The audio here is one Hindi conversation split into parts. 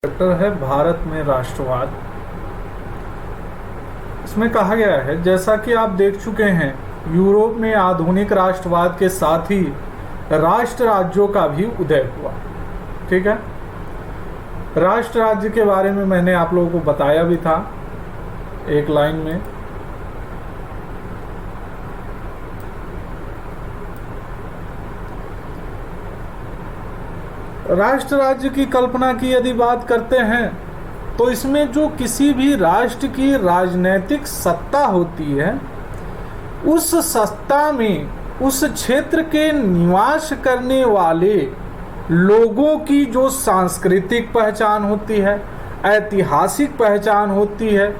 चैप्टर है भारत में राष्ट्रवाद। इसमें कहा गया है, जैसा कि आप देख चुके हैं, यूरोप में आधुनिक राष्ट्रवाद के साथ ही राष्ट्र राज्यों का भी उदय हुआ। ठीक है, राष्ट्र राज्य के बारे में मैंने आप लोगों को बताया भी था एक लाइन में। राष्ट्र राज्य की कल्पना की यदि बात करते हैं तो इसमें जो किसी भी राष्ट्र की राजनैतिक सत्ता होती है, उस सत्ता में उस क्षेत्र के निवास करने वाले लोगों की जो सांस्कृतिक पहचान होती है, ऐतिहासिक पहचान होती है,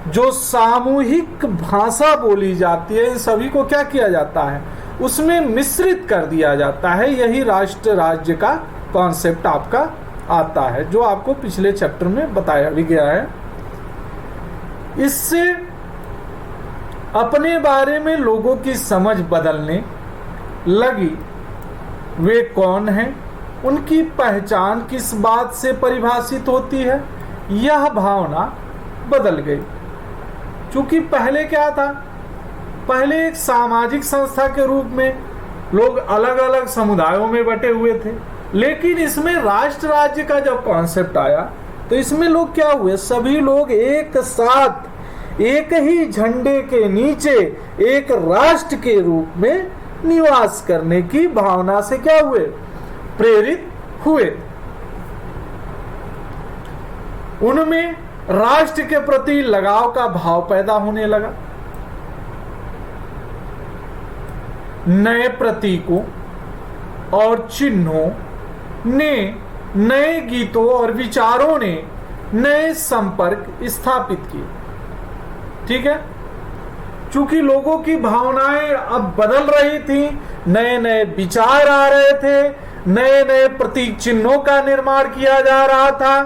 जो सामूहिक भाषा बोली जाती है, इन सभी को क्या किया जाता है, उसमें मिश्रित कर दिया जाता है। यही राष्ट्र राज्य का कॉन्सेप्ट आपका आता है, जो आपको पिछले चैप्टर में बताया भी गया है। इससे अपने बारे में लोगों की समझ बदलने लगी। वे कौन हैं, उनकी पहचान किस बात से परिभाषित होती है, यह भावना बदल गई। क्योंकि पहले क्या था, पहले एक सामाजिक संस्था के रूप में लोग अलग अलग समुदायों में बटे हुए थे, लेकिन इसमें राष्ट्र राज्य का जब कॉन्सेप्ट आया तो इसमें लोग क्या हुए, सभी लोग एक साथ एक ही झंडे के नीचे एक राष्ट्र के रूप में निवास करने की भावना से क्या हुए, प्रेरित हुए। उनमें राष्ट्र के प्रति लगाव का भाव पैदा होने लगा। नए प्रतीकों और चिन्हों ने, नए गीतों और विचारों ने नए संपर्क स्थापित किए। ठीक है, चूंकि लोगों की भावनाएं अब बदल रही थी, नए नए विचार आ रहे थे, नए नए प्रतीक चिन्हों का निर्माण किया जा रहा था,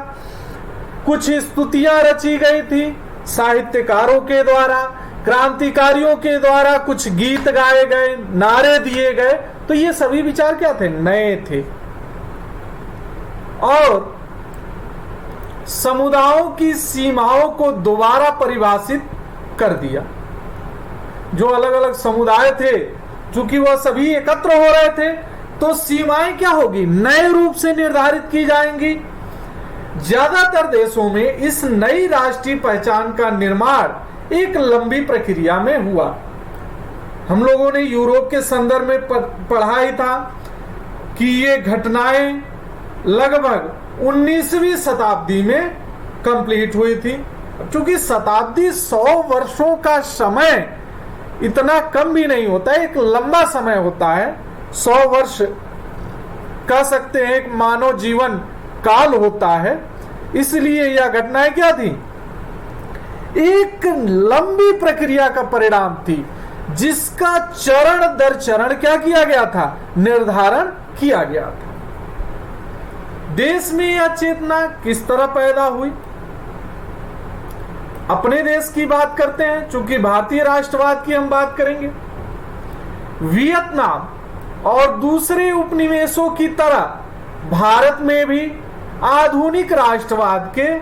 कुछ स्तुतियां रची गई थी साहित्यकारों के द्वारा, क्रांतिकारियों के द्वारा कुछ गीत गाए गए, नारे दिए गए। तो ये सभी विचार क्या थे, नए थे। और समुदायों की सीमाओं को दोबारा परिभाषित कर दिया। जो अलग अलग समुदाय थे, चूंकि वह सभी एकत्र हो रहे थे, तो सीमाएं क्या होगी, नए रूप से निर्धारित की जाएंगी। ज्यादातर देशों में इस नई राष्ट्रीय पहचान का निर्माण एक लंबी प्रक्रिया में हुआ। हम लोगों ने यूरोप के संदर्भ में पढ़ा ही था कि ये घटनाएं लगभग 19वीं शताब्दी में कंप्लीट हुई थी। क्योंकि शताब्दी 100 वर्षों का समय इतना कम भी नहीं होता है, एक लंबा समय होता है। 100 वर्ष कह सकते हैं एक मानव जीवन काल होता है। इसलिए यह घटनाएं क्या थी, एक लंबी प्रक्रिया का परिणाम थी, जिसका चरण दर चरण क्या किया गया था, निर्धारण किया गया था। देश में यह चेतना किस तरह पैदा हुई, अपने देश की बात करते हैं, चूंकि भारतीय राष्ट्रवाद की हम बात करेंगे। वियतनाम और दूसरे उपनिवेशों की तरह भारत में भी आधुनिक राष्ट्रवाद के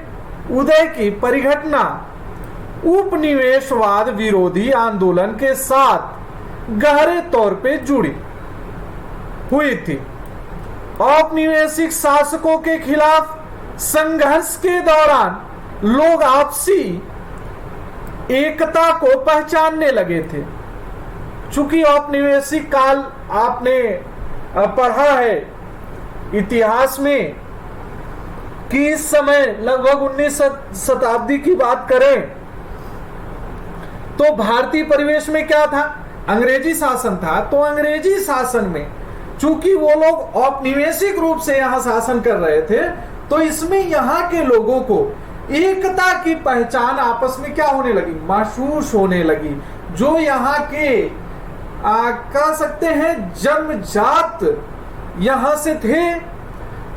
उदय की परिघटना उपनिवेशवाद विरोधी आंदोलन के साथ गहरे तौर पे जुड़ी हुई थी। औपनिवेशिक शासकों के खिलाफ संघर्ष के दौरान लोग आपसी एकता को पहचानने लगे थे। चूंकि औपनिवेशिक काल आपने पढ़ा है इतिहास में कि इस समय लगभग 19वीं शताब्दी की बात करें तो भारतीय परिवेश में क्या था, अंग्रेजी शासन था। तो अंग्रेजी शासन में चूंकि वो लोग औपनिवेशिक रूप से यहां शासन कर रहे थे, तो इसमें यहां के लोगों को एकता की पहचान आपस में क्या होने लगी, महसूस होने लगी। जो यहाँ के कह सकते हैं जन्मजात यहां से थे,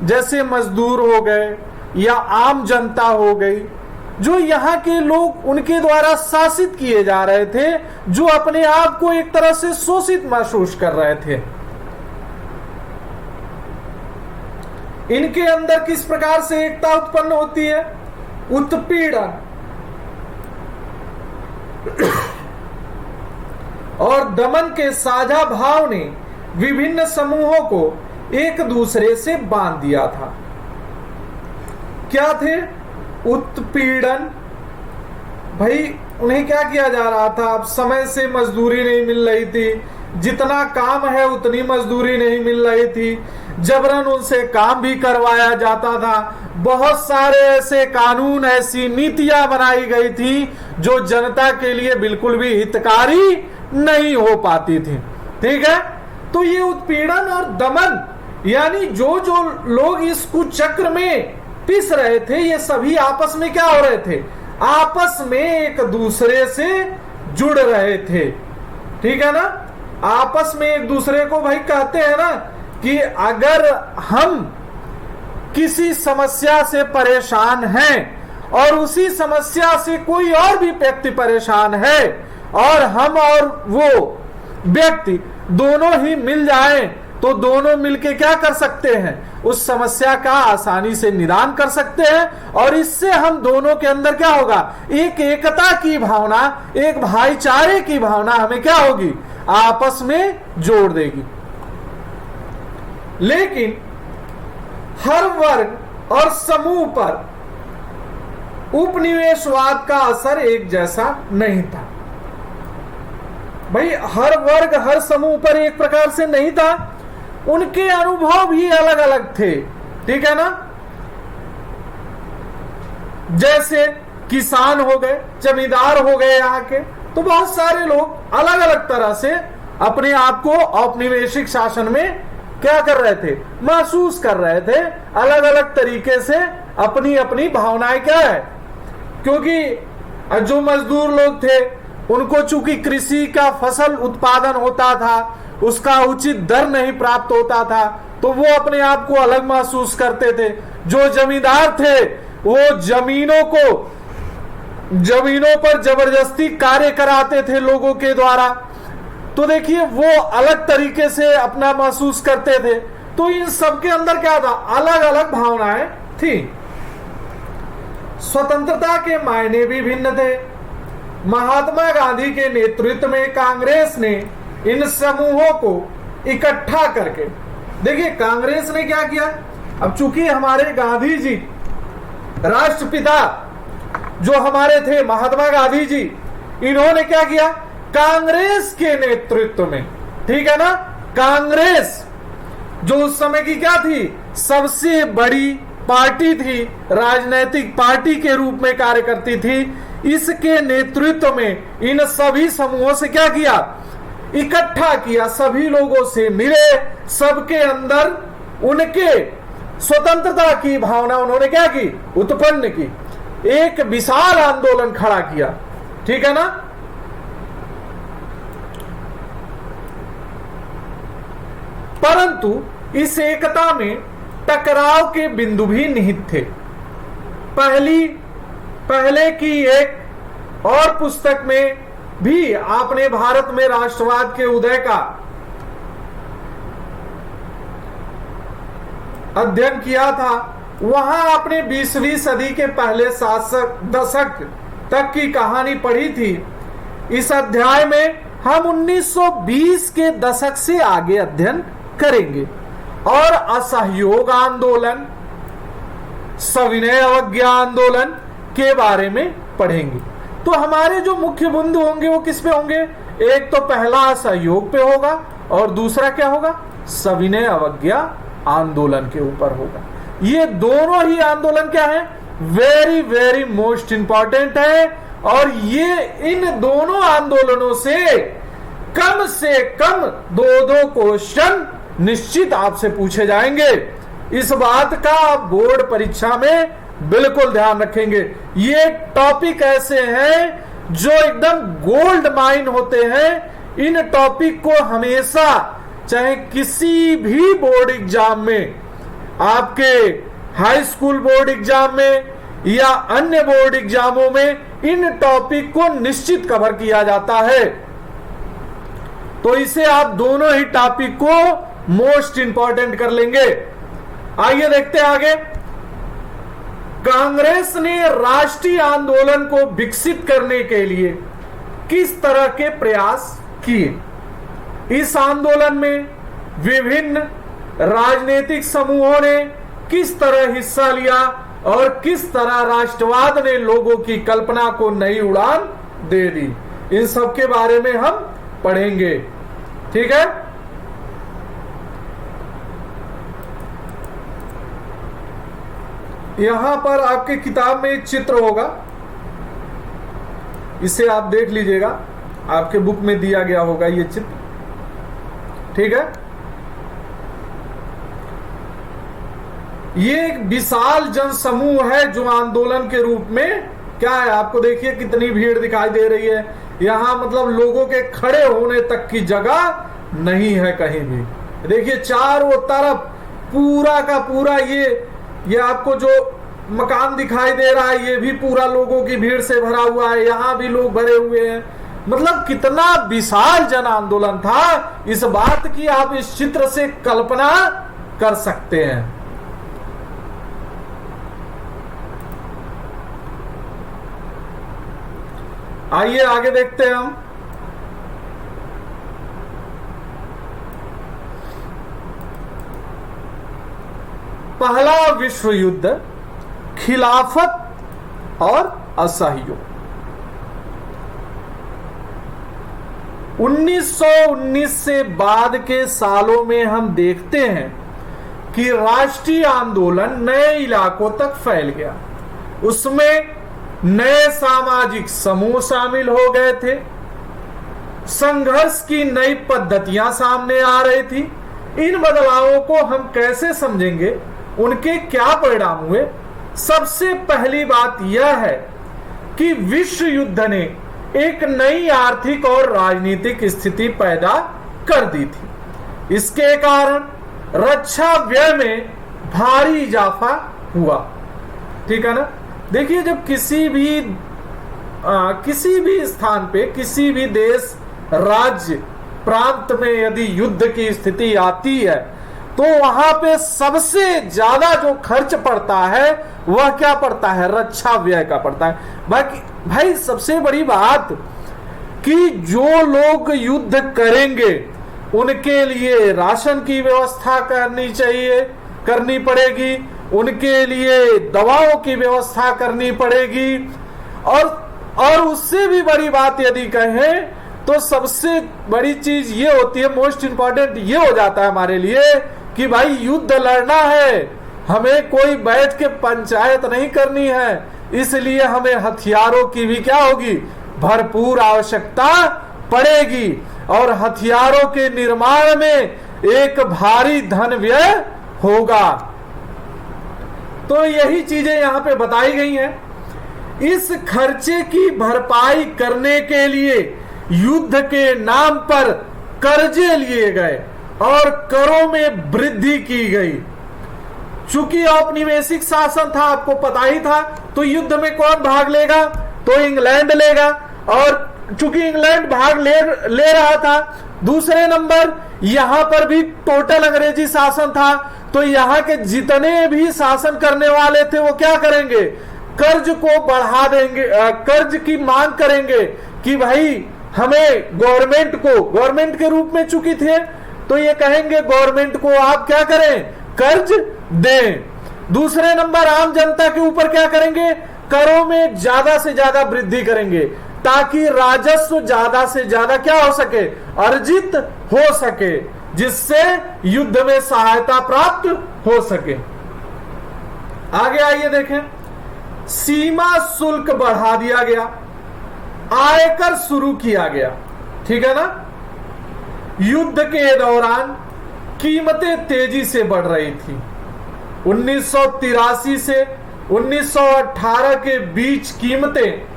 जैसे मजदूर हो गए या आम जनता हो गई, जो यहाँ के लोग उनके द्वारा शासित किए जा रहे थे, जो अपने आप को एक तरह से शोषित महसूस कर रहे थे। इनके अंदर किस प्रकार से एकता उत्पन्न होती है? उत्पीड़न और दमन के साझा भाव ने विभिन्न समूहों को एक दूसरे से बांध दिया था। क्या थे? उत्पीड़न। भाई उन्हें क्या किया जा रहा था? अब समय से मजदूरी नहीं मिल रही थी, जितना काम है उतनी मजदूरी नहीं मिल रही थी, जबरन उनसे काम भी करवाया जाता था। बहुत सारे ऐसे कानून, ऐसी नीतियां बनाई गई थी जो जनता के लिए बिल्कुल भी हितकारी नहीं हो पाती थी। ठीक है, तो ये उत्पीड़न और दमन, यानी जो जो लोग इस कुचक्र में पिस रहे थे, ये सभी आपस में क्या हो रहे थे? आपस में एक दूसरे से जुड़ रहे थे। ठीक है ना? आपस में एक दूसरे को भाई कहते हैं ना कि अगर हम किसी समस्या से परेशान हैं और उसी समस्या से कोई और भी व्यक्ति परेशान है और हम और वो व्यक्ति दोनों ही मिल जाएं, तो दोनों मिलके क्या कर सकते हैं? उस समस्या का आसानी से निदान कर सकते हैं और इससे हम दोनों के अंदर क्या होगा? एक एकता की भावना, एक भाईचारे की भावना हमें क्या होगी? आपस में जोड़ देगी। लेकिन हर वर्ग और समूह पर उपनिवेशवाद का असर एक जैसा नहीं था। भाई हर वर्ग, हर समूह पर एक प्रकार से नहीं था, उनके अनुभव भी अलग अलग थे। ठीक है ना? जैसे किसान हो गए, जमींदार हो गए यहाँ के, तो बहुत सारे लोग अलग अलग तरह से अपने आप को औपनिवेशिक शासन में क्या कर रहे थे? महसूस कर रहे थे। अलग अलग तरीके से अपनी अपनी भावनाएं क्या है, क्योंकि जो मजदूर लोग थे उनको चूंकि कृषि का फसल उत्पादन होता था, उसका उचित दर नहीं प्राप्त होता था, तो वो अपने आप को अलग महसूस करते थे। जो जमींदार थे वो जमीनों पर जबरदस्ती कार्य कराते थे लोगों के द्वारा, तो देखिए वो अलग तरीके से अपना महसूस करते थे। तो इन सबके अंदर क्या था? अलग अलग भावनाएं थी। स्वतंत्रता के मायने भी भिन्न थे। महात्मा गांधी के नेतृत्व में कांग्रेस ने इन समूहों को इकट्ठा करके, देखिए कांग्रेस ने क्या किया? अब चूंकि हमारे गांधी जी राष्ट्रपिता जो हमारे थे महात्मा गांधी जी, इन्होंने क्या किया? कांग्रेस के नेतृत्व में, ठीक है ना, कांग्रेस जो उस समय की क्या थी? सबसे बड़ी पार्टी थी, राजनीतिक पार्टी के रूप में कार्य करती थी। इसके नेतृत्व में इन सभी समूहों से क्या किया? इकट्ठा किया, सभी लोगों से मिले, सबके अंदर उनके स्वतंत्रता की भावना उन्होंने क्या की? उत्पन्न की। एक विशाल आंदोलन खड़ा किया। ठीक है ना? परंतु इस एकता में टकराव के बिंदु भी निहित थे। पहले की एक और पुस्तक में भी आपने भारत में राष्ट्रवाद के उदय का अध्ययन किया था। वहां आपने 20वीं सदी के पहले दशक तक की कहानी पढ़ी थी। इस अध्याय में हम 1920 के दशक से आगे अध्ययन करेंगे और असहयोग आंदोलन, सविनय अवज्ञा आंदोलन के बारे में पढ़ेंगे। तो हमारे जो मुख्य बिंदु होंगे वो किस पे होंगे? एक तो पहला असहयोग पे होगा और दूसरा क्या होगा? सविनय अवज्ञा आंदोलन के ऊपर होगा। ये दोनों ही आंदोलन क्या है? वेरी वेरी मोस्ट इंपॉर्टेंट है और ये इन दोनों आंदोलनों से कम 2 क्वेश्चन निश्चित आपसे पूछे जाएंगे। इस बात का आप बोर्ड परीक्षा में बिल्कुल ध्यान रखेंगे। ये टॉपिक ऐसे हैं जो एकदम गोल्ड माइन होते हैं। इन टॉपिक को हमेशा चाहे किसी भी बोर्ड एग्जाम में, आपके हाई स्कूल बोर्ड एग्जाम में या अन्य बोर्ड एग्जामों में, इन टॉपिक को निश्चित कवर किया जाता है। तो इसे आप दोनों ही टॉपिक को मोस्ट इंपॉर्टेंट कर लेंगे। आइए देखते हैं आगे। कांग्रेस ने राष्ट्रीय आंदोलन को विकसित करने के लिए किस तरह के प्रयास किए? इस आंदोलन में विभिन्न राजनीतिक समूहों ने किस तरह हिस्सा लिया और किस तरह राष्ट्रवाद ने लोगों की कल्पना को नई उड़ान दे दी, इन सब के बारे में हम पढ़ेंगे। ठीक है, यहां पर आपके किताब में एक चित्र होगा, इसे आप देख लीजिएगा, आपके बुक में दिया गया होगा ये चित्र। ठीक है, ये एक विशाल जनसमूह है जो आंदोलन के रूप में क्या है, आपको देखिए कितनी भीड़ दिखाई दे रही है। यहां मतलब लोगों के खड़े होने तक की जगह नहीं है कहीं भी। देखिए चारों तरफ पूरा का पूरा ये आपको जो मकान दिखाई दे रहा है ये भी पूरा लोगों की भीड़ से भरा हुआ है, यहां भी लोग भरे हुए हैं। मतलब कितना विशाल जन आंदोलन था, इस बात की आप इस चित्र से कल्पना कर सकते हैं। आइए आगे देखते हैं हम। पहला विश्व युद्ध, खिलाफत और असहयोग। 1919 से बाद के सालों में हम देखते हैं कि राष्ट्रीय आंदोलन नए इलाकों तक फैल गया। उसमें नए सामाजिक समूह शामिल हो गए थे, संघर्ष की नई पद्धतियां सामने आ रही थी। इन बदलावों को हम कैसे समझेंगे, उनके क्या परिणाम हुए? सबसे पहली बात यह है कि विश्व युद्ध ने एक नई आर्थिक और राजनीतिक स्थिति पैदा कर दी थी। इसके कारण रक्षा व्यय में भारी इजाफा हुआ। ठीक है ना, देखिए जब किसी भी स्थान पे, किसी भी देश, राज्य, प्रांत में यदि युद्ध की स्थिति आती है तो वहां पे सबसे ज्यादा जो खर्च पड़ता है वह क्या पड़ता है? रक्षा व्यय का पड़ता है। बाकी भाई सबसे बड़ी बात कि जो लोग युद्ध करेंगे उनके लिए राशन की व्यवस्था करनी पड़ेगी, उनके लिए दवाओं की व्यवस्था करनी पड़ेगी, और उससे भी बड़ी बात यदि कहें तो सबसे बड़ी चीज ये होती है, मोस्ट इंपॉर्टेंट ये हो जाता है हमारे लिए कि भाई युद्ध लड़ना है, हमें कोई बैठ के पंचायत नहीं करनी है, इसलिए हमें हथियारों की भी क्या होगी? भरपूर आवश्यकता पड़ेगी, और हथियारों के निर्माण में एक भारी धन व्यय होगा। तो यही चीजें यहां पे बताई गई हैं। इस खर्चे की भरपाई करने के लिए युद्ध के नाम पर कर्जे लिए गए और करों में वृद्धि की गई। चूंकि औपनिवेशिक शासन था, आपको पता ही था, तो युद्ध में कौन भाग लेगा? तो इंग्लैंड लेगा, और चूंकि इंग्लैंड भाग ले रहा था, दूसरे नंबर यहां पर भी टोटल अंग्रेजी शासन था, तो यहां के जितने भी शासन करने वाले थे वो क्या करेंगे? कर्ज को बढ़ा देंगे, कर्ज की मांग करेंगे कि भाई हमें गवर्नमेंट के रूप में चूंकि थे तो ये कहेंगे गवर्नमेंट को आप क्या करें? कर्ज दें। दूसरे नंबर आम जनता के ऊपर क्या करेंगे? करों में ज्यादा से ज्यादा वृद्धि करेंगे ताकि राजस्व ज्यादा से ज्यादा क्या हो सके? अर्जित हो सके, जिससे युद्ध में सहायता प्राप्त हो सके। आगे आइए देखें, सीमा शुल्क बढ़ा दिया गया, आयकर शुरू किया गया। ठीक है ना, युद्ध के दौरान कीमतें तेजी से बढ़ रही थी। 1983 से 1918 के बीच कीमतें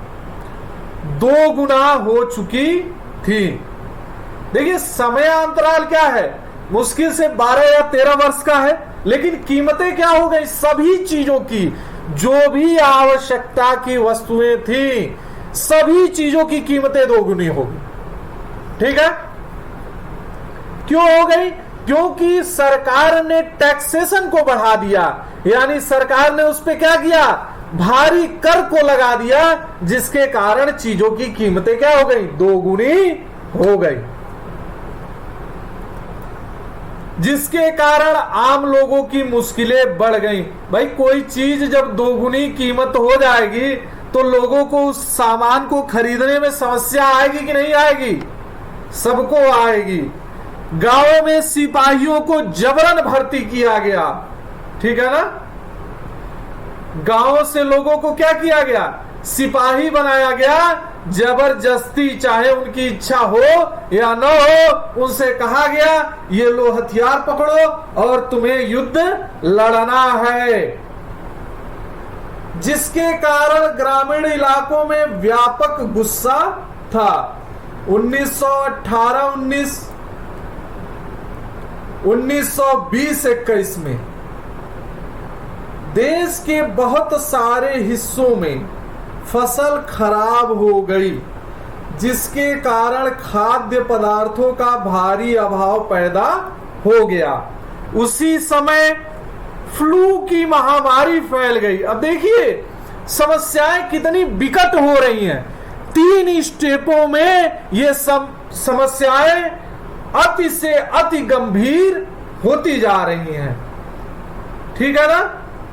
2 गुना हो चुकी थी। देखिए समय अंतराल क्या है? मुश्किल से 12 या 13 वर्ष का है, लेकिन कीमतें क्या हो गई? सभी चीजों की, जो भी आवश्यकता की वस्तुएं थी, सभी चीजों की कीमतें 2 गुनी हो गई। ठीक है, क्यों हो गई? क्योंकि सरकार ने टैक्सेशन को बढ़ा दिया, यानी सरकार ने उस पे क्या किया, भारी कर को लगा दिया, जिसके कारण चीजों की कीमतें क्या हो गई, दोगुनी हो गई, जिसके कारण आम लोगों की मुश्किलें बढ़ गई। भाई कोई चीज जब दोगुनी कीमत हो जाएगी तो लोगों को उस सामान को खरीदने में समस्या आएगी कि नहीं आएगी, सबको आएगी। गांवों में सिपाहियों को जबरन भर्ती किया गया, ठीक है ना, गांवों से लोगों को क्या किया गया, सिपाही बनाया गया, जबरदस्ती, चाहे उनकी इच्छा हो या न हो, उनसे कहा गया ये लो हथियार पकड़ो और तुम्हें युद्ध लड़ना है, जिसके कारण ग्रामीण इलाकों में व्यापक गुस्सा था। 1918-1920-21 में देश के बहुत सारे हिस्सों में फसल खराब हो गई, जिसके कारण खाद्य पदार्थों का भारी अभाव पैदा हो गया। उसी समय फ्लू की महामारी फैल गई। अब देखिए समस्याएं कितनी विकट हो रही हैं, 3 स्टेपों में ये समस्याएं अति से अति गंभीर होती जा रही हैं, ठीक है ना।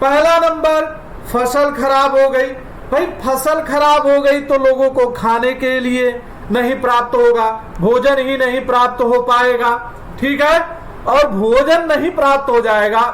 पहला नंबर, फसल खराब हो गई। भाई फसल खराब हो गई तो लोगों को खाने के लिए नहीं प्राप्त होगा, भोजन ही नहीं प्राप्त हो पाएगा, ठीक है, और भोजन नहीं प्राप्त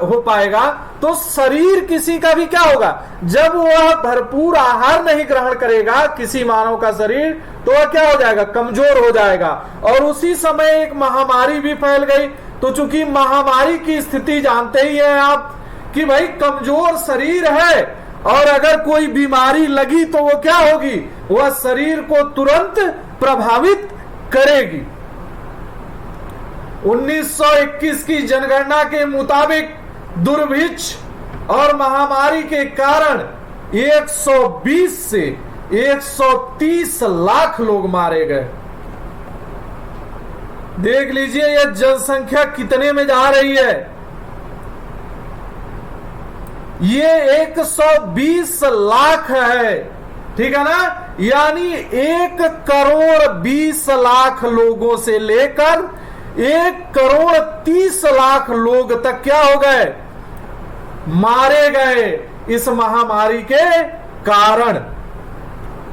हो पाएगा तो शरीर किसी का भी क्या होगा, जब वह भरपूर आहार नहीं ग्रहण करेगा किसी मानव का शरीर, तो वह क्या हो जाएगा, कमजोर हो जाएगा। और उसी समय एक महामारी भी फैल गई। तो चूंकि महामारी की स्थिति जानते ही हैं आप कि भाई कमजोर शरीर है और अगर कोई बीमारी लगी तो वो क्या होगी, वह शरीर को तुरंत प्रभावित करेगी। 1921 की जनगणना के मुताबिक दुर्भिक्ष और महामारी के कारण 120 से 130 लाख लोग मारे गए। देख लीजिए यह जनसंख्या कितने में जा रही है, ये 120 लाख है, ठीक है ना, यानी 1,20,00,000 लोगों से लेकर 1,30,00,000 लोग तक क्या हो गए, मारे गए इस महामारी के कारण।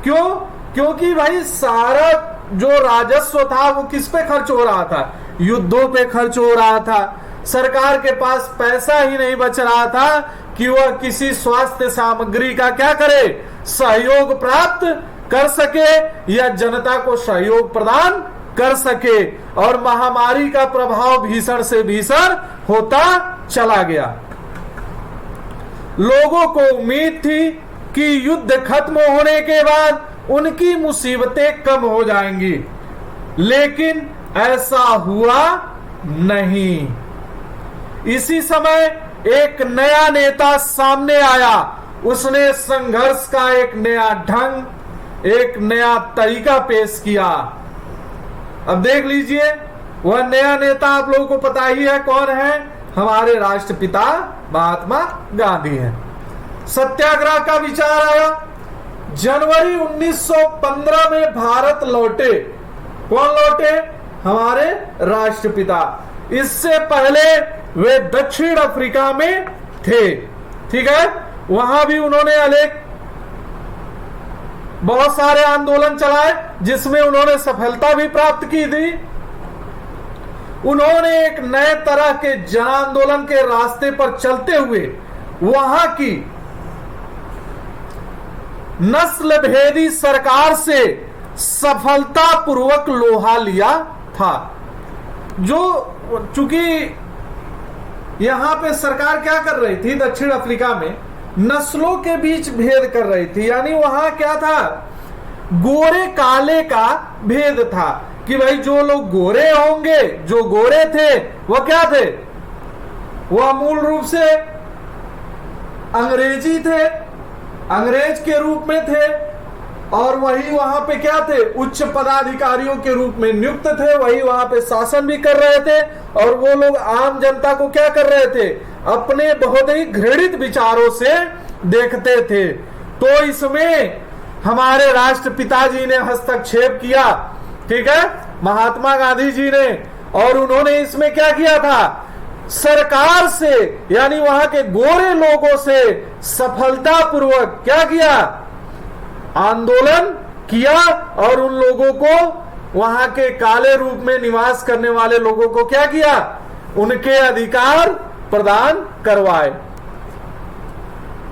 क्यों? क्योंकि भाई सारा जो राजस्व था वो किस पे खर्च हो रहा था, युद्धों पे खर्च हो रहा था। सरकार के पास पैसा ही नहीं बच रहा था कि वह किसी स्वास्थ्य सामग्री का क्या करे, सहयोग प्राप्त कर सके या जनता को सहयोग प्रदान कर सके। और महामारी का प्रभाव भीषण से भीषण होता चला गया। लोगों को उम्मीद थी कि युद्ध खत्म होने के बाद उनकी मुसीबतें कम हो जाएंगी, लेकिन ऐसा हुआ नहीं। इसी समय एक नया नेता सामने आया, उसने संघर्ष का एक नया ढंग, एक नया तरीका पेश किया। अब देख लीजिए वह नया नेता आप लोगों को पता ही है कौन है, हमारे राष्ट्रपिता महात्मा गांधी हैं। सत्याग्रह का विचार आया। जनवरी 1915 में भारत लौटे। कौन लौटे? हमारे राष्ट्रपिता। इससे पहले वे दक्षिण अफ्रीका में थे, ठीक है, वहां भी उन्होंने बहुत सारे आंदोलन चलाए जिसमें उन्होंने सफलता भी प्राप्त की थी। उन्होंने एक नए तरह के जन आंदोलन के रास्ते पर चलते हुए वहां की नस्ल भेदी सरकार से सफलतापूर्वक लोहा लिया था। जो चूंकि यहां पे सरकार क्या कर रही थी, दक्षिण अफ्रीका में नस्लों के बीच भेद कर रही थी, यानी वहां क्या था, गोरे काले का भेद था कि भाई जो लोग गोरे होंगे, जो गोरे थे वह क्या थे, वह मूल रूप से अंग्रेजी थे, अंग्रेज के रूप में थे, और वही वहां पे क्या थे, उच्च पदाधिकारियों के रूप में नियुक्त थे, वही वहां पे शासन भी कर रहे थे। और वो लोग आम जनता को क्या कर रहे थे, अपने बहुत ही घृणित विचारों से देखते थे। तो इसमें हमारे राष्ट्रपिता जी ने हस्तक्षेप किया, ठीक है, महात्मा गांधी जी ने। और उन्होंने इसमें क्या किया था, सरकार से यानी वहां के गोरे लोगों से सफलतापूर्वक क्या किया, आंदोलन किया। और उन लोगों को, वहां के काले रूप में निवास करने वाले लोगों को क्या किया, उनके अधिकार प्रदान करवाए।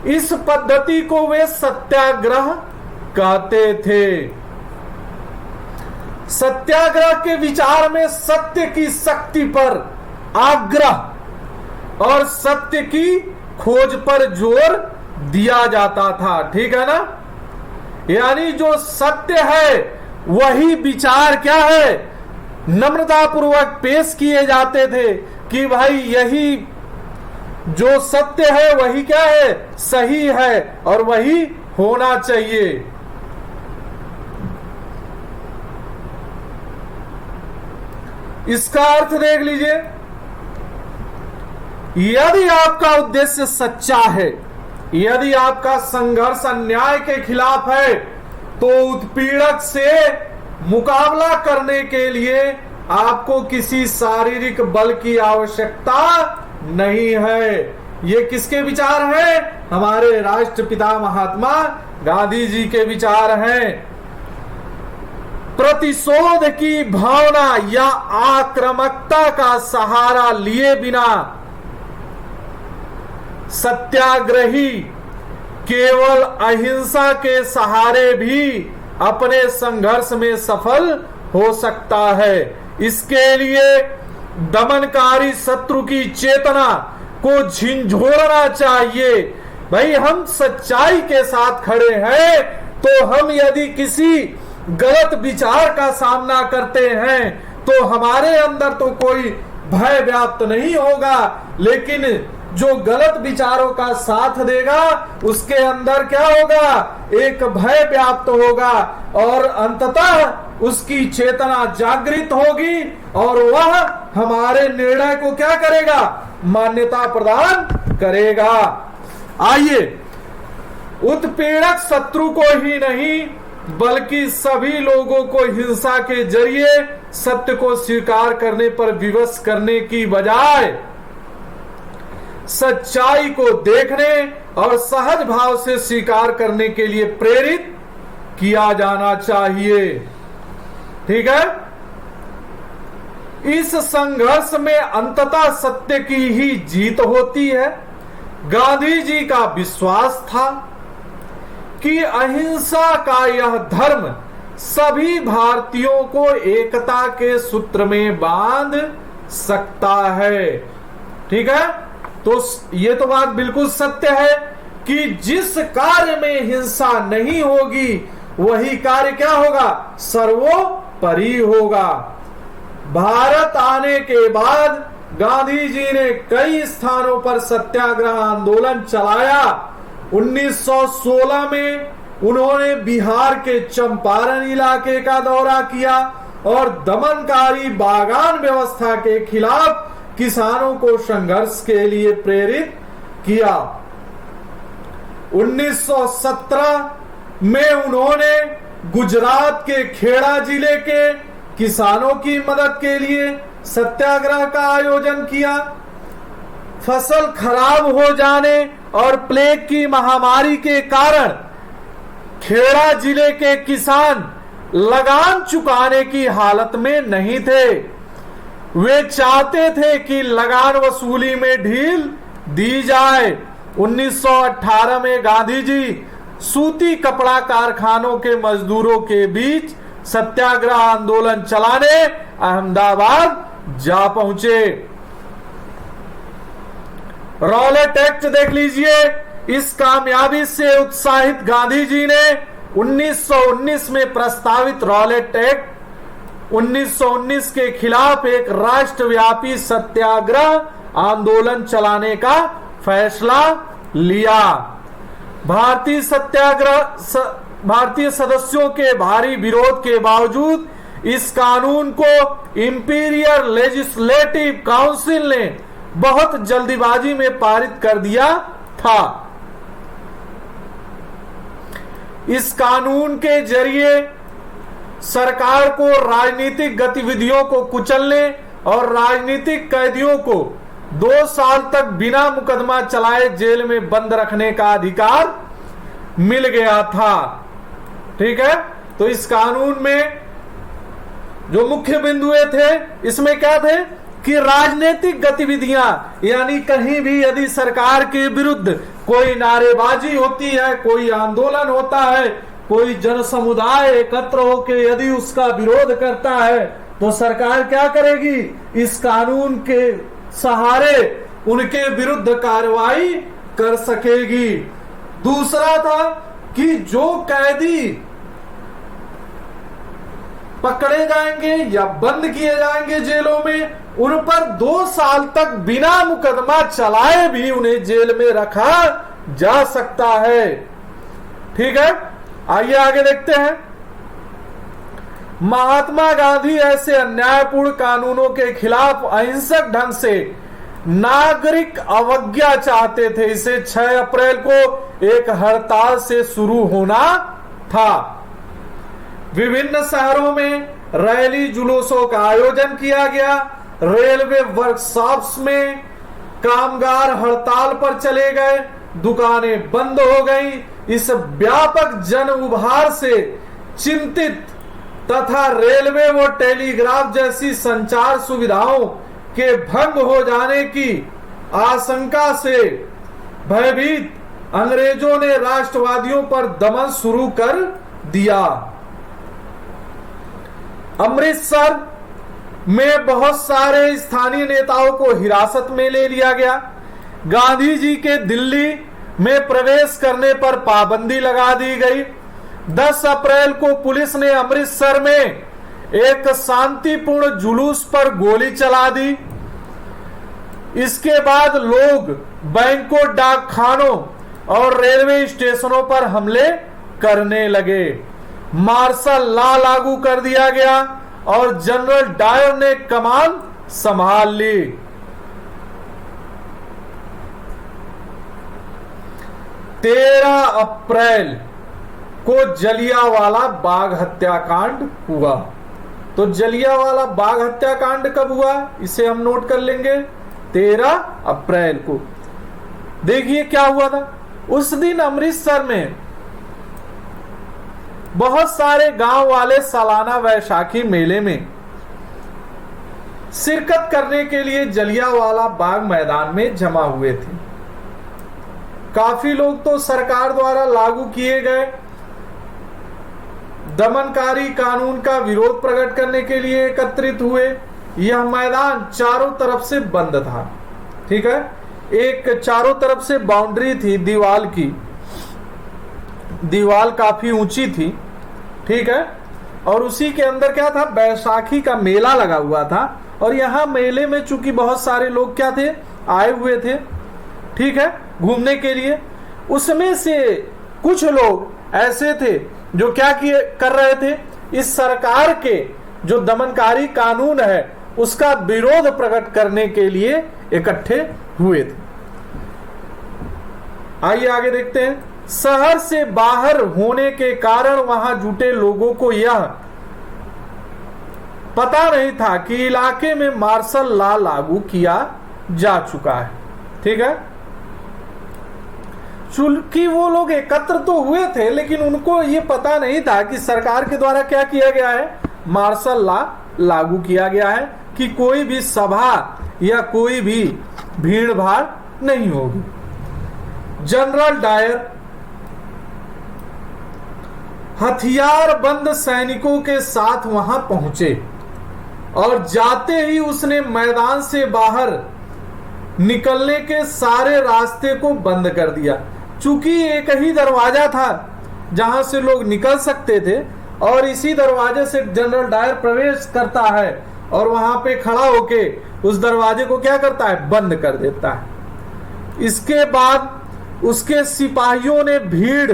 इस पद्धति को वे सत्याग्रह कहते थे। सत्याग्रह के विचार में सत्य की शक्ति पर आग्रह और सत्य की खोज पर जोर दिया जाता था, ठीक है ना। यानी जो सत्य है वही विचार क्या है, नम्रता पूर्वक पेश किए जाते थे कि भाई यही जो सत्य है वही क्या है, सही है और वही होना चाहिए। इसका अर्थ देख लीजिए, यदि आपका उद्देश्य सच्चा है, यदि आपका संघर्ष अन्याय के खिलाफ है, तो उत्पीड़क से मुकाबला करने के लिए आपको किसी शारीरिक बल की आवश्यकता नहीं है। ये किसके विचार हैं, हमारे राष्ट्रपिता महात्मा गांधी जी के विचार हैं। प्रतिशोध की भावना या आक्रामकता का सहारा लिए बिना सत्याग्रही केवल अहिंसा के सहारे भी अपने संघर्ष में सफल हो सकता है। इसके लिए दमनकारी शत्रु की चेतना को झिंझोड़ना चाहिए। भाई हम सच्चाई के साथ खड़े हैं, तो हम यदि किसी गलत विचार का सामना करते हैं तो हमारे अंदर तो कोई भय व्याप्त नहीं होगा, लेकिन जो गलत विचारों का साथ देगा उसके अंदर क्या होगा, एक भय व्याप्त होगा और अंततः उसकी चेतना जागृत होगी और वह हमारे निर्णय को क्या करेगा, मान्यता प्रदान करेगा। आइए, उत्पीड़क शत्रु को ही नहीं बल्कि सभी लोगों को हिंसा के जरिए सत्य को स्वीकार करने पर विवश करने की बजाय सच्चाई को देखने और सहज भाव से स्वीकार करने के लिए प्रेरित किया जाना चाहिए। ठीक है, इस संघर्ष में अंततः सत्य की ही जीत होती है। गांधी जी का विश्वास था कि अहिंसा का यह धर्म सभी भारतीयों को एकता के सूत्र में बांध सकता है। ठीक है, तो ये तो बात बिल्कुल सत्य है कि जिस कार्य में हिंसा नहीं होगी वही कार्य क्या होगा, सर्वोपरि होगा। भारत आने के बाद गांधी जी ने कई स्थानों पर सत्याग्रह आंदोलन चलाया। 1916 में उन्होंने बिहार के चंपारण इलाके का दौरा किया और दमनकारी बागान व्यवस्था के खिलाफ किसानों को संघर्ष के लिए प्रेरित किया। 1917 में उन्होंने गुजरात के खेड़ा जिले के किसानों की मदद के लिए सत्याग्रह का आयोजन किया। फसल खराब हो जाने और प्लेग की महामारी के कारण खेड़ा जिले के किसान लगान चुकाने की हालत में नहीं थे। वे चाहते थे कि लगान वसूली में ढील दी जाए। 1918 में गांधी जी सूती कपड़ा कारखानों के मजदूरों के बीच सत्याग्रह आंदोलन चलाने अहमदाबाद जा पहुंचे। रॉलेट एक्ट देख लीजिए। इस कामयाबी से उत्साहित गांधी जी ने 1919 में प्रस्तावित रॉलेट एक्ट 1919 के खिलाफ एक राष्ट्रव्यापी सत्याग्रह आंदोलन चलाने का फैसला लिया। भारतीय भारतीय सदस्यों के भारी विरोध के बावजूद इस कानून को इंपीरियल लेजिस्लेटिव काउंसिल ने बहुत जल्दीबाजी में पारित कर दिया था। इस कानून के जरिए सरकार को राजनीतिक गतिविधियों को कुचलने और राजनीतिक कैदियों को 2 साल तक बिना मुकदमा चलाए जेल में बंद रखने का अधिकार मिल गया था। ठीक है, तो इस कानून में जो मुख्य बिंदुए थे, इसमें क्या थे कि राजनीतिक गतिविधियां, यानी कहीं भी यदि सरकार के विरुद्ध कोई नारेबाजी होती है, कोई आंदोलन होता है, कोई जन समुदाय एकत्र होकर यदि उसका विरोध करता है, तो सरकार क्या करेगी, इस कानून के सहारे उनके विरुद्ध कार्रवाई कर सकेगी। दूसरा था कि जो कैदी पकड़े जाएंगे या बंद किए जाएंगे जेलों में, उन पर 2 साल तक बिना मुकदमा चलाए भी उन्हें जेल में रखा जा सकता है। ठीक है, आइए आगे देखते हैं। महात्मा गांधी ऐसे अन्यायपूर्ण कानूनों के खिलाफ अहिंसक ढंग से नागरिक अवज्ञा चाहते थे। इसे 6 अप्रैल को एक हड़ताल से शुरू होना था। विभिन्न शहरों में रैली जुलूसों का आयोजन किया गया। रेलवे वर्कशॉप्स में कामगार हड़ताल पर चले गए, दुकानें बंद हो गई। इस व्यापक जन उभार से चिंतित तथा रेलवे व टेलीग्राफ जैसी संचार सुविधाओं के भंग हो जाने की आशंका से भयभीत अंग्रेजों ने राष्ट्रवादियों पर दमन शुरू कर दिया। अमृतसर में बहुत सारे स्थानीय नेताओं को हिरासत में ले लिया गया। गांधी जी के दिल्ली में प्रवेश करने पर पाबंदी लगा दी गई। 10 अप्रैल को पुलिस ने अमृतसर में एक शांतिपूर्ण जुलूस पर गोली चला दी। इसके बाद लोग बैंकों, डाकखानों और रेलवे स्टेशनों पर हमले करने लगे। मार्शल लॉ लागू कर दिया गया और जनरल डायर ने कमान संभाल ली। 13 अप्रैल को जलियांवाला बाग हत्याकांड हुआ। तो जलियांवाला बाग हत्याकांड कब हुआ, इसे हम नोट कर लेंगे, 13 अप्रैल को। देखिए क्या हुआ था उस दिन। अमृतसर में बहुत सारे गांव वाले सालाना वैशाखी मेले में शिरकत करने के लिए जलियांवाला बाग मैदान में जमा हुए थे। काफी लोग तो सरकार द्वारा लागू किए गए दमनकारी कानून का विरोध प्रकट करने के लिए एकत्रित हुए। यह मैदान चारों तरफ से बंद था। ठीक है, एक चारों तरफ से बाउंड्री थी दीवार की, दीवार काफी ऊंची थी। ठीक है, और उसी के अंदर क्या था, बैसाखी का मेला लगा हुआ था। और यहां मेले में चूंकि बहुत सारे लोग क्या थे, आए हुए थे, ठीक है, घूमने के लिए। उसमें से कुछ लोग ऐसे थे जो क्या कर रहे थे, इस सरकार के जो दमनकारी कानून है उसका विरोध प्रकट करने के लिए इकट्ठे हुए थे। आइए आगे देखते हैं। शहर से बाहर होने के कारण वहां जुटे लोगों को यह पता नहीं था कि इलाके में मार्शल लॉ लागू किया जा चुका है। ठीक है, चूंकि वो लोग एकत्र तो हुए थे लेकिन उनको ये पता नहीं था कि सरकार के द्वारा क्या किया गया है, मार्शल लॉ लागू किया गया है कि कोई भी सभा या कोई भी भीड़ भाड़ नहीं होगी। जनरल डायर हथियारबंद सैनिकों के साथ वहां पहुंचे और जाते ही उसने मैदान से बाहर निकलने के सारे रास्ते को बंद कर दिया। चूंकि एक ही दरवाजा था जहां से लोग निकल सकते थे और इसी दरवाजे से जनरल डायर प्रवेश करता है और वहां पे खड़ा होके उस दरवाजे को क्या करता है, बंद कर देता है। इसके बाद उसके सिपाहियों ने भीड़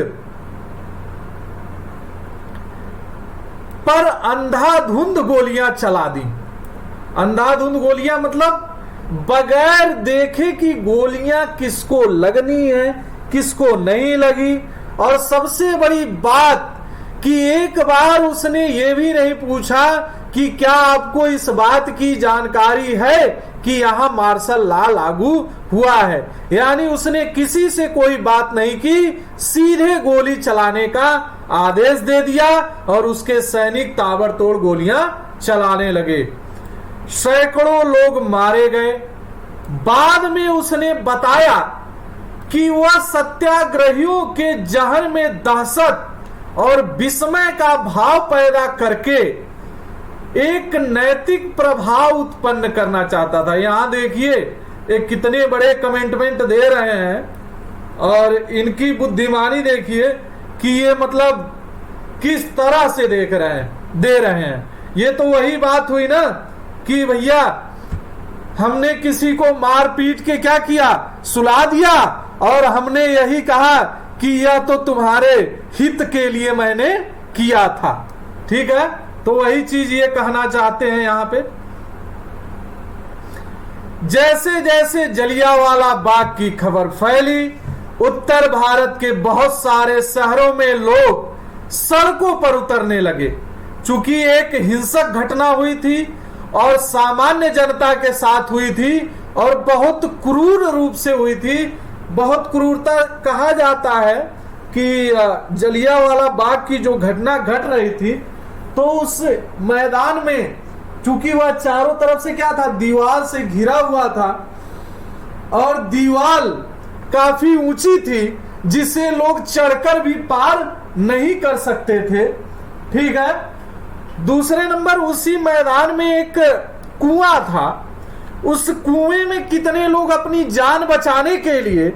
पर अंधाधुंध गोलियां चला दी। अंधाधुंध गोलियां मतलब बगैर देखे कि गोलियां किसको लगनी है, किसको नहीं लगी। और सबसे बड़ी बात कि एक बार उसने ये भी नहीं पूछा कि क्या आपको इस बात की जानकारी है कि यहां मार्शल लॉ लागू हुआ है। यानी उसने किसी से कोई बात नहीं की, सीधे गोली चलाने का आदेश दे दिया और उसके सैनिक ताबड़तोड़ गोलियां चलाने लगे। सैकड़ों लोग मारे गए। बाद में उसने बताया कि वह सत्याग्रहियों के जहन में दहशत और विस्मय का भाव पैदा करके एक नैतिक प्रभाव उत्पन्न करना चाहता था। यहां देखिए एक कितने बड़े कमेंटमेंट दे रहे हैं और इनकी बुद्धिमानी देखिए कि ये मतलब किस तरह से दे रहे हैं। ये तो वही बात हुई ना कि भैया हमने किसी को मार पीट के क्या किया, सुला दिया और हमने यही कहा कि यह तो तुम्हारे हित के लिए मैंने किया था। ठीक है, तो वही चीज ये कहना चाहते हैं यहां पे। जैसे जैसे जलियांवाला बाग की खबर फैली, उत्तर भारत के बहुत सारे शहरों में लोग सड़कों पर उतरने लगे। चूंकि एक हिंसक घटना हुई थी और सामान्य जनता के साथ हुई थी और बहुत क्रूर रूप से हुई थी। बहुत क्रूरता कहा जाता है कि जलियांवाला बाग की जो घटना घट रही थी, तो उस मैदान में चूंकि वह चारों तरफ से क्या था, दीवार से घिरा हुआ था और दीवार काफी ऊंची थी जिसे लोग चढ़कर भी पार नहीं कर सकते थे। ठीक है, दूसरे नंबर उसी मैदान में एक कुआं था। उस कुएं में कितने लोग अपनी जान बचाने के लिए,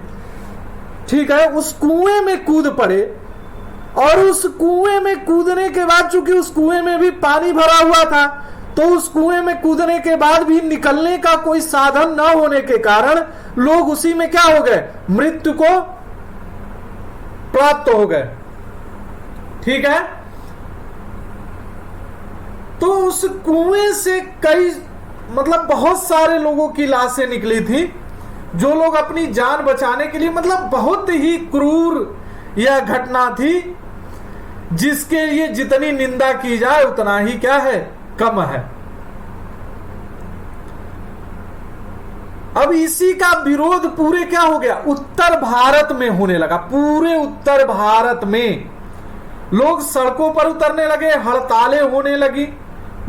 ठीक है, उस कुएं में कूद पड़े। और उस कुएं में कूदने के बाद चूंकि उस कुएं में भी पानी भरा हुआ था, तो उस कुएं में कूदने के बाद भी निकलने का कोई साधन न होने के कारण लोग उसी में क्या हो गए, मृत्यु को प्राप्त हो गए। ठीक है, तो उस कुएं से कई मतलब बहुत सारे लोगों की लाशें निकली थी, जो लोग अपनी जान बचाने के लिए, मतलब बहुत ही क्रूर यह घटना थी जिसके लिए जितनी निंदा की जाए उतना ही क्या है, कम है। अब इसी का विरोध पूरे क्या हो गया, उत्तर भारत में होने लगा। पूरे उत्तर भारत में लोग सड़कों पर उतरने लगे, हड़तालें होने लगी,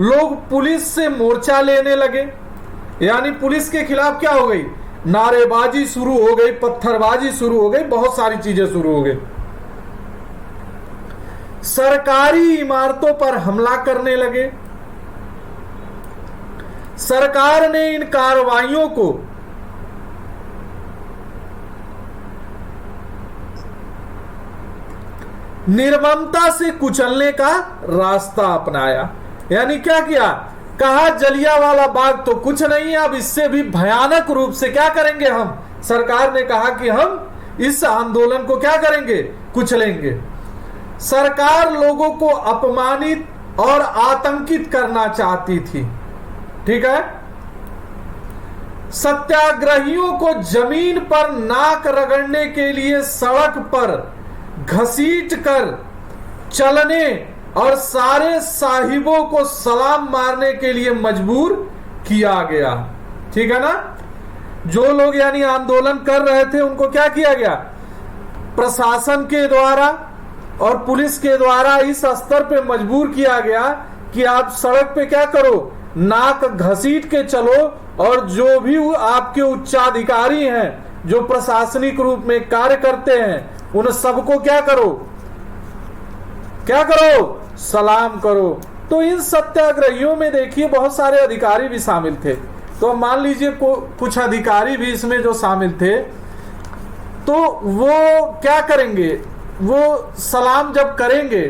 लोग पुलिस से मोर्चा लेने लगे। यानी पुलिस के खिलाफ क्या हो गई, नारेबाजी शुरू हो गई, पत्थरबाजी शुरू हो गई, बहुत सारी चीजें शुरू हो गई। सरकारी इमारतों पर हमला करने लगे। सरकार ने इन कार्रवाइयों को निर्ममता से कुचलने का रास्ता अपनाया। यानी क्या किया, कहा जलियांवाला बाग तो कुछ नहीं है, अब इससे भी भयानक रूप से क्या करेंगे हम। सरकार ने कहा कि हम इस आंदोलन को क्या करेंगे, कुचलेंगे। सरकार लोगों को अपमानित और आतंकित करना चाहती थी। ठीक है, सत्याग्रहियों को जमीन पर नाक रगड़ने के लिए सड़क पर घसीट कर चलने और सारे साहिबों को सलाम मारने के लिए मजबूर किया गया। ठीक है ना, जो लोग यानी आंदोलन कर रहे थे उनको क्या किया गया, प्रशासन के द्वारा और पुलिस के द्वारा इस स्तर पे मजबूर किया गया कि आप सड़क पे क्या करो, नाक घसीट के चलो और जो भी आपके उच्चाधिकारी हैं, जो प्रशासनिक रूप में कार्य करते हैं, उन सबको क्या करो, क्या करो, सलाम करो। तो इन सत्याग्रहियों में देखिए बहुत सारे अधिकारी भी शामिल थे। तो मान लीजिए कुछ अधिकारी भी इसमें जो शामिल थे, तो वो क्या करेंगे, वो सलाम जब करेंगे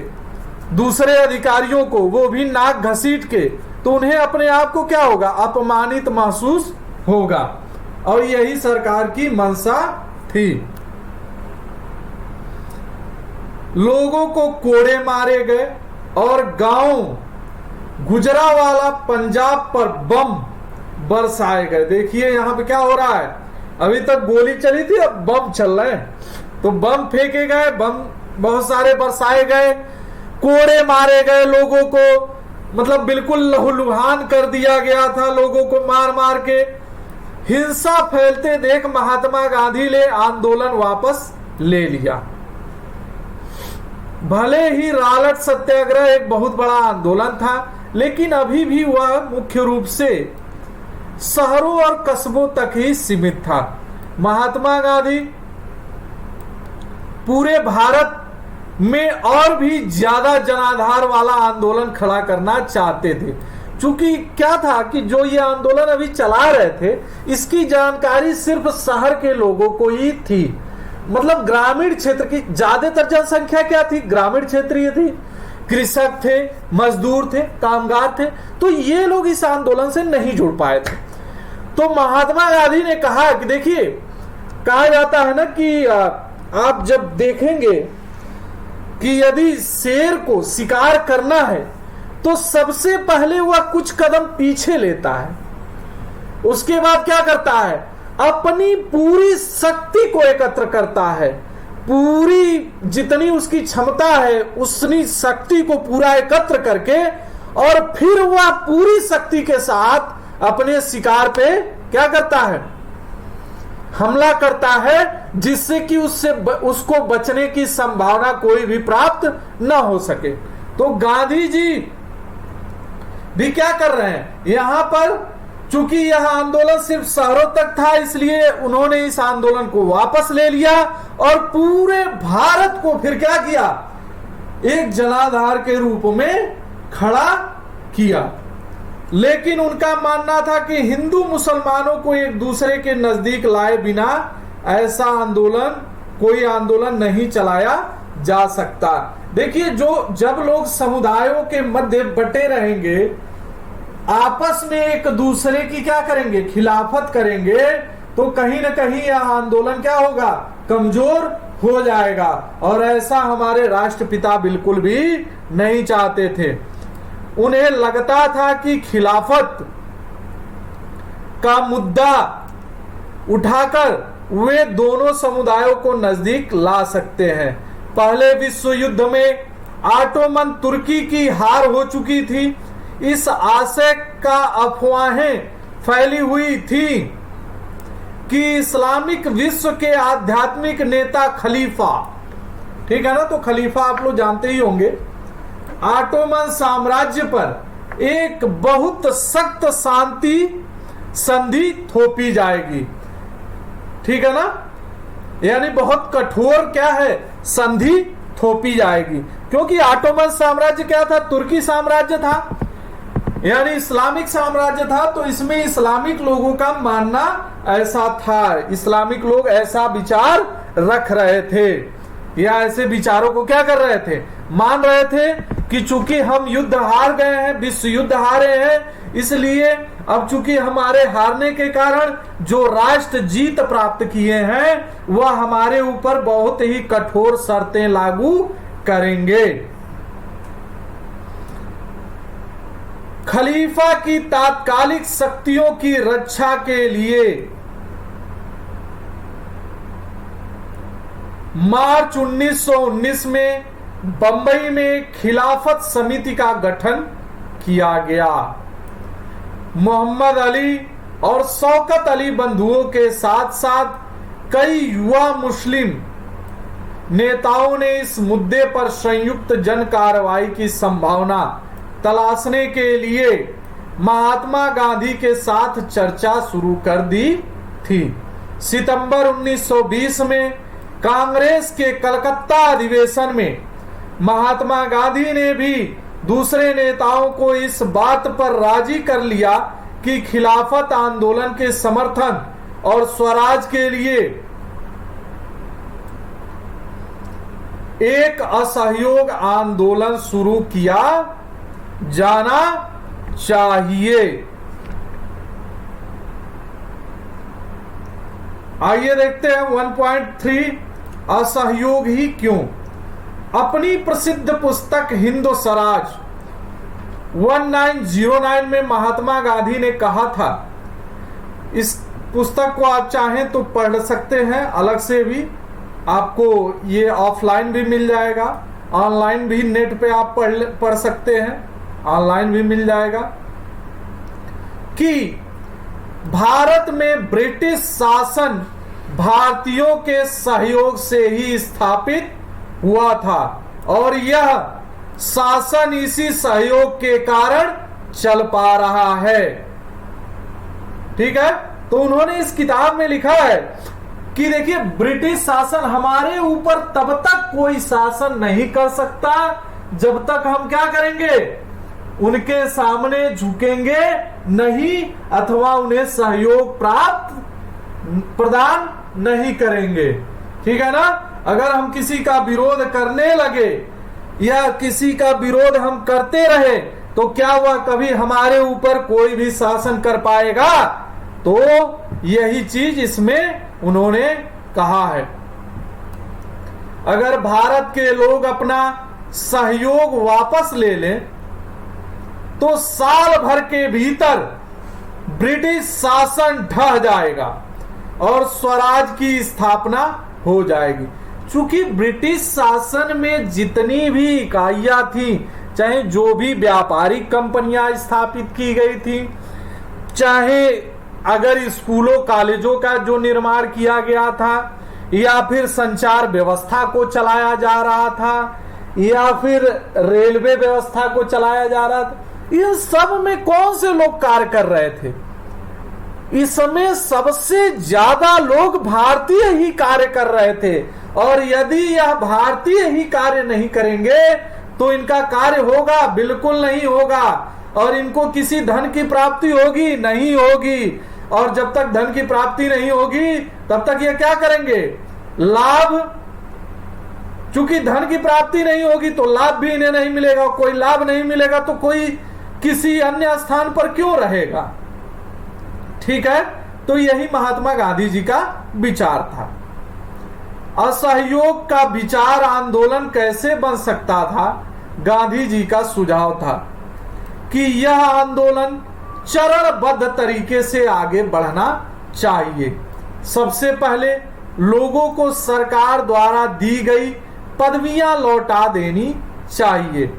दूसरे अधिकारियों को, वो भी नाक घसीट के, तो उन्हें अपने आप को क्या होगा, अपमानित महसूस होगा। और यही सरकार की मंशा थी। लोगों को कोड़े मारे गए और गांव गुजरावाला पंजाब पर बम बरसाए गए। देखिए यहां पे क्या हो रहा है, अभी तक गोली चली थी, अब बम चल रहे हैं। तो बम फेंके गए, बम बहुत सारे बरसाए गए, कोड़े मारे गए लोगों को, मतलब बिल्कुल लहूलुहान कर दिया गया था लोगों को मार मार के। हिंसा फैलते देख महात्मा गांधी ने आंदोलन वापस ले लिया। भले ही रालट सत्याग्रह एक बहुत बड़ा आंदोलन था, लेकिन अभी भी वह मुख्य रूप से शहरों और कस्बों तक ही सीमित था। महात्मा गांधी पूरे भारत में और भी ज्यादा जनाधार वाला आंदोलन खड़ा करना चाहते थे। चूंकि क्या था कि जो ये आंदोलन अभी चला रहे थे, इसकी जानकारी सिर्फ शहर के लोगों को ही थी। मतलब ग्रामीण क्षेत्र की ज्यादातर जनसंख्या क्या थी, ग्रामीण क्षेत्रीय थी, कृषक थे, मजदूर थे, कामगार थे, तो ये लोग इस आंदोलन से नहीं जुड़ पाए थे। तो महात्मा गांधी ने कहा कि देखिए, कहा जाता है ना कि आप जब देखेंगे कि यदि शेर को शिकार करना है तो सबसे पहले वह कुछ कदम पीछे लेता है, उसके बाद क्या करता है, अपनी पूरी शक्ति को एकत्र करता है, पूरी जितनी उसकी क्षमता है उतनी शक्ति को पूरा एकत्र करके, और फिर वह पूरी शक्ति के साथ अपने शिकार पे क्या करता है, हमला करता है, जिससे कि उसको बचने की संभावना कोई भी प्राप्त न हो सके। तो गांधी जी भी क्या कर रहे हैं यहां पर, चूंकि यह आंदोलन सिर्फ शहरों तक था, इसलिए उन्होंने इस आंदोलन को वापस ले लिया और पूरे भारत को फिर क्या किया, एक जनाधार के रूप में खड़ा किया। लेकिन उनका मानना था कि हिंदू मुसलमानों को एक दूसरे के नजदीक लाए बिना ऐसा आंदोलन, कोई आंदोलन नहीं चलाया जा सकता। देखिए, जब लोग समुदायों के मध्य बटे रहेंगे, आपस में एक दूसरे की क्या करेंगे, खिलाफत करेंगे, तो कहीं ना कहीं यह आंदोलन क्या होगा, कमजोर हो जाएगा। और ऐसा हमारे राष्ट्रपिता बिल्कुल भी नहीं चाहते थे। उन्हें लगता था कि खिलाफत का मुद्दा उठाकर वे दोनों समुदायों को नजदीक ला सकते हैं। पहले विश्व युद्ध में ऑटोमन तुर्की की हार हो चुकी थी। इस आशय का अफवाहें फैली हुई थी कि इस्लामिक विश्व के आध्यात्मिक नेता खलीफा, ठीक है ना, तो खलीफा आप लोग जानते ही होंगे, ऑटोमन साम्राज्य पर एक बहुत सख्त शांति संधि थोपी जाएगी, ठीक है ना, यानी बहुत कठोर क्या है, संधि थोपी जाएगी। क्योंकि ऑटोमन साम्राज्य क्या था, तुर्की साम्राज्य था, यानी इस्लामिक साम्राज्य था। तो इसमें इस्लामिक लोगों का मानना ऐसा था, इस्लामिक लोग ऐसा विचार रख रहे थे, या ऐसे विचारों को क्या कर रहे थे, मान रहे थे कि चूंकि हम युद्ध हार गए हैं, विश्व युद्ध हारे हैं, इसलिए अब चूंकि हमारे हारने के कारण जो राष्ट्र जीत प्राप्त किए हैं वह हमारे ऊपर बहुत ही कठोर शर्तें लागू करेंगे। खलीफा की तात्कालिक शक्तियों की रक्षा के लिए मार्च 1919 में बंबई में खिलाफत समिति का गठन किया गया। मोहम्मद अली और शौकत अली बंधुओं के साथ साथ कई युवा मुस्लिम नेताओं ने इस मुद्दे पर संयुक्त जन कार्रवाई की संभावना तलाशने के लिए महात्मा गांधी के साथ चर्चा शुरू कर दी थी। सितंबर 1920 में कांग्रेस के कलकत्ता अधिवेशन में महात्मा गांधी ने भी दूसरे नेताओं को इस बात पर राजी कर लिया कि खिलाफत आंदोलन के समर्थन और स्वराज के लिए एक असहयोग आंदोलन शुरू किया जाना चाहिए। आइए देखते हैं 1.3 असहयोग ही क्यों। अपनी प्रसिद्ध पुस्तक हिंद स्वराज 1909 में महात्मा गांधी ने कहा था, इस पुस्तक को आप चाहें तो पढ़ सकते हैं, अलग से भी आपको ये ऑफलाइन भी मिल जाएगा, ऑनलाइन भी नेट पे आप पढ़ सकते हैं, ऑनलाइन भी मिल जाएगा, कि भारत में ब्रिटिश शासन भारतीयों के सहयोग से ही स्थापित हुआ था और यह शासन इसी सहयोग के कारण चल पा रहा है। ठीक है, तो उन्होंने इस किताब में लिखा है कि देखिए, ब्रिटिश शासन हमारे ऊपर तब तक कोई शासन नहीं कर सकता जब तक हम क्या करेंगे, उनके सामने झुकेंगे नहीं अथवा उन्हें सहयोग प्रदान नहीं करेंगे। ठीक है ना, अगर हम किसी का विरोध करने लगे या किसी का विरोध हम करते रहे तो क्या हुआ, कभी हमारे ऊपर कोई भी शासन कर पाएगा? तो यही चीज इसमें उन्होंने कहा है। अगर भारत के लोग अपना सहयोग वापस ले लें तो साल भर के भीतर ब्रिटिश शासन ढह जाएगा और स्वराज की स्थापना हो जाएगी। चूंकि ब्रिटिश शासन में जितनी भी इकाइयां थी, चाहे जो भी व्यापारिक कंपनियां स्थापित की गई थी, चाहे अगर स्कूलों कॉलेजों का जो निर्माण किया गया था, या फिर संचार व्यवस्था को चलाया जा रहा था, या फिर रेलवे व्यवस्था को चलाया जा रहा था, इन सब में कौन से लोग कार्य कर रहे थे? इसमें सबसे ज्यादा लोग भारतीय ही कार्य कर रहे थे, और यदि यह भारतीय ही कार्य नहीं करेंगे तो इनका कार्य होगा? बिल्कुल नहीं होगा। और इनको किसी धन की प्राप्ति होगी? नहीं होगी। और जब तक धन की प्राप्ति नहीं होगी तब तक ये क्या करेंगे? लाभ, चूंकि धन की प्राप्ति नहीं होगी तो लाभ भी इन्हें नहीं मिलेगा, कोई लाभ नहीं मिलेगा तो कोई किसी अन्य स्थान पर क्यों रहेगा? ठीक है, तो यही महात्मा गांधी जी का विचार था। असहयोग का विचार आंदोलन कैसे बन सकता था? गांधी जी का सुझाव था कि यह आंदोलन चरणबद्ध तरीके से आगे बढ़ना चाहिए। सबसे पहले लोगों को सरकार द्वारा दी गई पदवियां लौटा देनी चाहिए।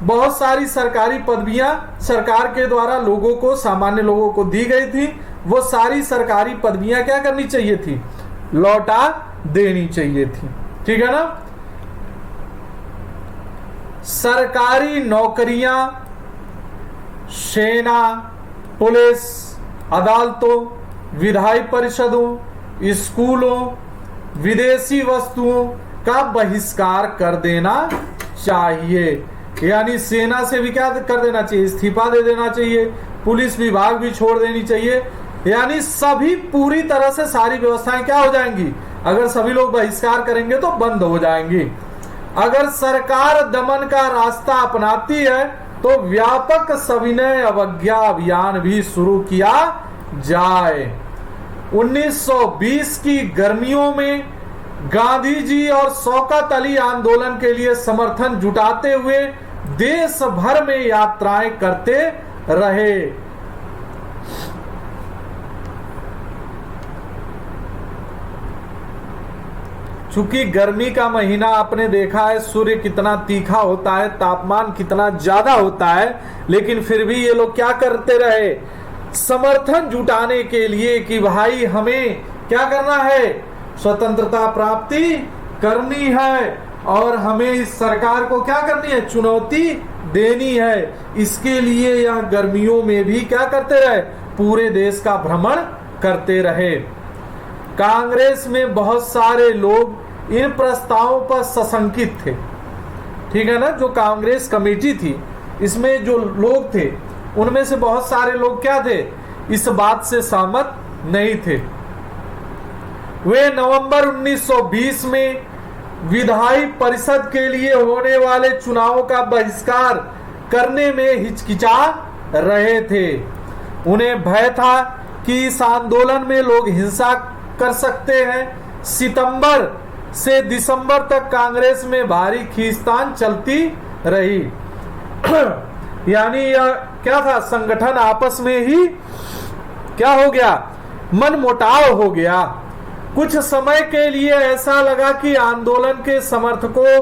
बहुत सारी सरकारी पदवियां सरकार के द्वारा लोगों को, सामान्य लोगों को दी गई थी, वो सारी सरकारी पदवियां क्या करनी चाहिए थी? लौटा देनी चाहिए थी। ठीक है ना। सरकारी नौकरियां, सेना, पुलिस, अदालतों, विधायी परिषदों, स्कूलों, विदेशी वस्तुओं का बहिष्कार कर देना चाहिए। यानी सेना से भी क्या कर देना चाहिए? इस्तीफा दे देना चाहिए। पुलिस विभाग भी छोड़ देनी चाहिए। यानी सभी पूरी तरह से सारी व्यवस्थाएं क्या हो जाएंगी? अगर सभी लोग बहिष्कार करेंगे तो बंद हो जाएंगी। अगर सरकार दमन का रास्ता अपनाती है तो व्यापक सविनय अवज्ञा अभियान भी शुरू किया जाए। 1920 की गर्मियों में गांधी जी और शौकत अली आंदोलन के लिए समर्थन जुटाते हुए देश भर में यात्राएं करते रहे। चूंकि गर्मी का महीना आपने देखा है, सूर्य कितना तीखा होता है, तापमान कितना ज्यादा होता है, लेकिन फिर भी ये लोग क्या करते रहे? समर्थन जुटाने के लिए कि भाई हमें क्या करना है? स्वतंत्रता प्राप्ति करनी है और हमें इस सरकार को क्या करनी है? चुनौती देनी है। इसके लिए यह गर्मियों में भी क्या करते रहे? पूरे देश का भ्रमण करते रहे। कांग्रेस में बहुत सारे लोग इन प्रस्तावों पर सशंकित थे। ठीक है ना। जो कांग्रेस कमेटी थी, इसमें जो लोग थे उनमें से बहुत सारे लोग क्या थे? इस बात से सहमत नहीं थे। वे नवंबर 1920 में विधायी परिषद के लिए होने वाले चुनावों का बहिष्कार करने में हिचकिचा रहे थे। उन्हें भय था कि इस आंदोलन में लोग हिंसा कर सकते हैं। सितंबर से दिसंबर तक कांग्रेस में भारी खींचतान चलती रही। यानी यह क्या था, संगठन आपस में ही क्या हो गया, मनमुटाव हो गया। कुछ समय के लिए ऐसा लगा कि आंदोलन के समर्थकों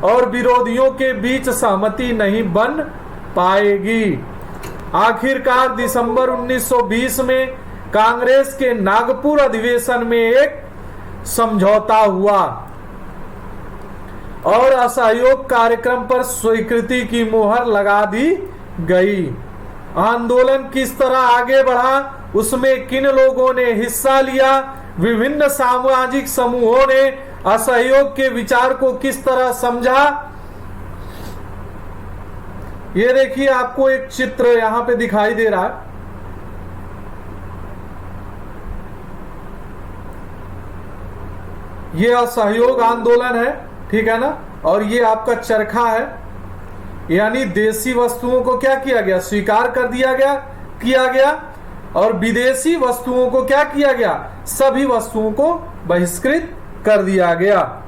और विरोधियों के बीच सहमति नहीं बन पाएगी। आखिरकार दिसंबर 1920 में कांग्रेस के नागपुर अधिवेशन में एक समझौता हुआ और असहयोग कार्यक्रम पर स्वीकृति की मुहर लगा दी गई। आंदोलन किस तरह आगे बढ़ा, उसमें किन लोगों ने हिस्सा लिया, विभिन्न सामाजिक समूहों ने असहयोग के विचार को किस तरह समझा, ये देखिए आपको एक चित्र यहां पे दिखाई दे रहा है। ये असहयोग आंदोलन है, ठीक है ना, और ये आपका चरखा है। यानी देशी वस्तुओं को क्या किया गया, स्वीकार कर दिया गया और विदेशी वस्तुओं को क्या किया गया, सभी वस्तुओं को बहिष्कृत कर दिया गया।